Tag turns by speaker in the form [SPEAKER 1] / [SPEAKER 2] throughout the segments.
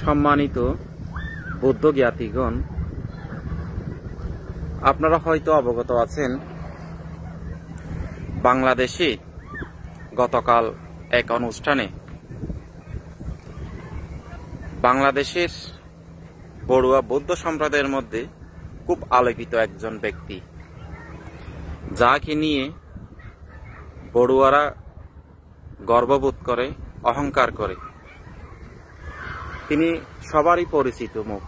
[SPEAKER 1] সম্মানিত বৌদ্ধ জ্ঞাতিগণ, আপনারা হয়তো অবগত আছেন, বাংলাদেশে গতকাল এক অনুষ্ঠানে বাংলাদেশের বড়ুয়া বৌদ্ধ সম্প্রদায়ের মধ্যে খুব আলোকিত একজন ব্যক্তি, যাকে নিয়ে বড়ুয়ারা গর্ববোধ করে, অহংকার করে। তিনি সবারই পরিচিত মুখ।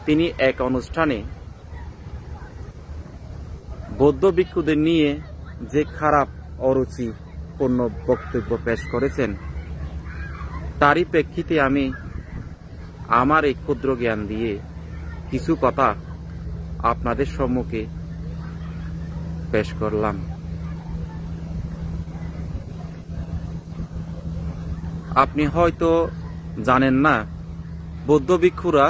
[SPEAKER 1] তিনি এক অনুষ্ঠানে বৌদ্ধ ভিক্ষুদের নিয়ে যে খারাপ অরুচিপূর্ণ বক্তব্য পেশ করেছেন, তারই প্রেক্ষিতে আমি আমার এই ক্ষুদ্র জ্ঞান দিয়ে কিছু কথা আপনাদের সম্মুখে পেশ করলাম। আপনি হয়তো জানেন না, বৌদ্ধ ভিক্ষুরা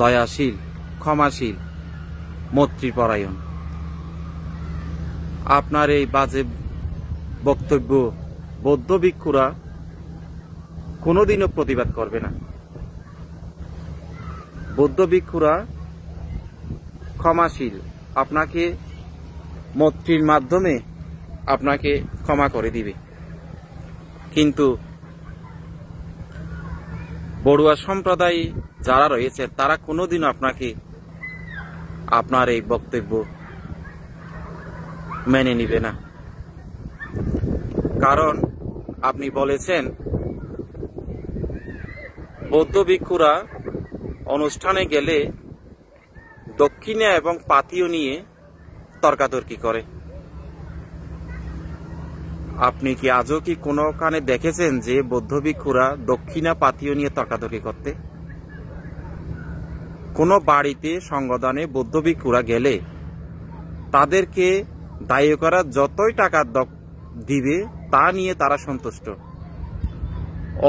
[SPEAKER 1] দয়াশীল, ক্ষমাশীল, মৈত্রীপরায়ণ। আপনার এই বাজে বক্তব্য বৌদ্ধ ভিক্ষুরা কোনোদিনও প্রতিবাদ করবে না। বৌদ্ধ ভিক্ষুরা ক্ষমাশীল, আপনাকে মৈত্রীর মাধ্যমে আপনাকে ক্ষমা করে দিবে। কিন্তু বড়ুয়া সম্প্রদায় যারা রয়েছে, তারা কোনোদিনও আপনাকে আপনার এই বক্তব্য মেনে নিবে না। কারণ আপনি বলেছেন বৌদ্ধ ভিক্ষুরা অনুষ্ঠানে গেলে দক্ষিণা এবং পাথিও নিয়ে তর্কাতর্কি করে। আপনি কি আজও কি কোনোখানে দেখেছেন যে বৌদ্ধ ভিক্ষুরা দক্ষিণা পাথিও নিয়ে তর্কাতর্কি করতে? কোনো বাড়িতে সঙ্গদানে বৌদ্ধ ভিক্ষুরা গেলে তাদেরকে দায়করা যতই টাকা দিবে তা নিয়ে তারা সন্তুষ্ট।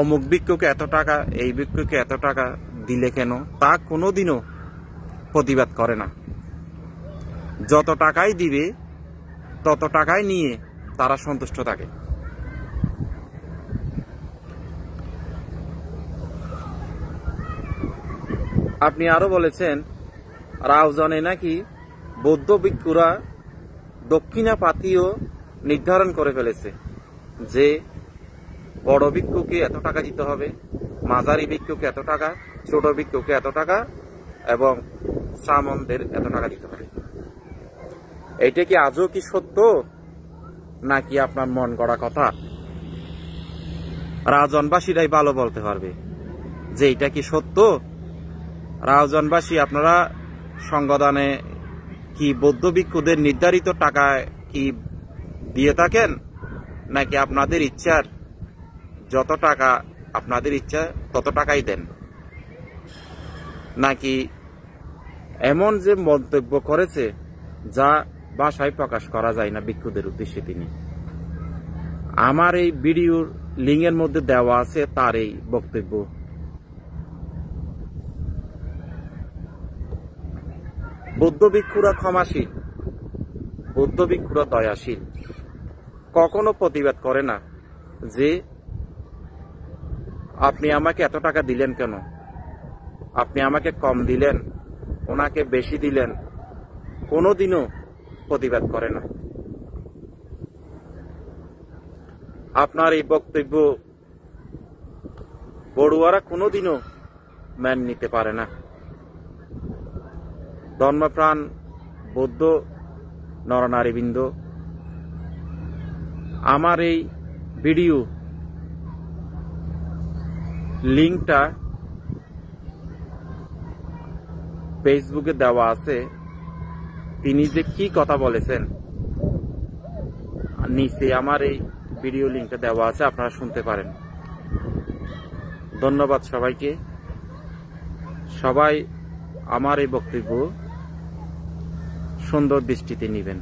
[SPEAKER 1] অমুক ভিক্ষুকে এত টাকা, এই ভিক্ষুকে এত টাকা দিলে কেন, তা কোনোদিনও প্রতিবাদ করে না। যত টাকাই দিবে তত টাকাই নিয়ে তারা সন্তুষ্ট থাকে। আপনি আরো বলেছেন রাউজানে নাকি বৌদ্ধ ভিক্ষুরা দক্ষিণা পাথিও নির্ধারণ করে ফেলেছে যে বড় ভিক্ষুকে এত টাকা দিতে হবে, মাঝারি ভিক্ষুকে এত টাকা, ছোট ভিক্ষুকে এত টাকা এবং শ্রামণদের এত টাকা দিতে হবে। এটা কি আজও কি সত্য নাকি আপনার মন গড়া কথা? রাউজানবাসীরাই ভালো বলতে পারবে যে এটা কি সত্য। রাউজানবাসী, আপনারা সঙ্গদানে কি বৌদ্ধ ভিক্ষুদের নির্ধারিত টাকায় কি দিয়ে থাকেন, নাকি আপনাদের ইচ্ছার যত টাকা আপনাদের ইচ্ছা তত টাকাই দেন? নাকি এমন যে মন্তব্য করেছে যা ভাষায় প্রকাশ করা যায় না ভিক্ষুদের উদ্দেশ্যে তিনি? আমার এই ভিডিওর লিঙ্কের মধ্যে দেওয়া আছে তার এই বক্তব্য। বৌদ্ধ ভিক্ষুরা ক্ষমাশীল, বৌদ্ধ ভিক্ষুরা দয়াশীল, কখনো প্রতিবাদ করে না যে আপনি আমাকে এত টাকা দিলেন কেন, আপনি আমাকে কম দিলেন, ওনাকে বেশি দিলেন, কোনোদিনও প্রতিবাদ করে না। আপনার এই বক্তব্য বড়ুয়ারা কোনোদিনও মেনে নিতে পারে না। ধর্মপ্রাণ বৌদ্ধ নরনারীবৃন্দ, আমার এই ভিডিও লিঙ্কটা ফেসবুকে দেওয়া আছে। তিনি যে কি কথা বলেছেন নিচে আমার এই ভিডিও লিঙ্কটা দেওয়া আছে, আপনারা শুনতে পারেন। ধন্যবাদ সবাইকে। সবাই আমার এই বক্তব্য সুন্দর দৃষ্টিতে নেবেন।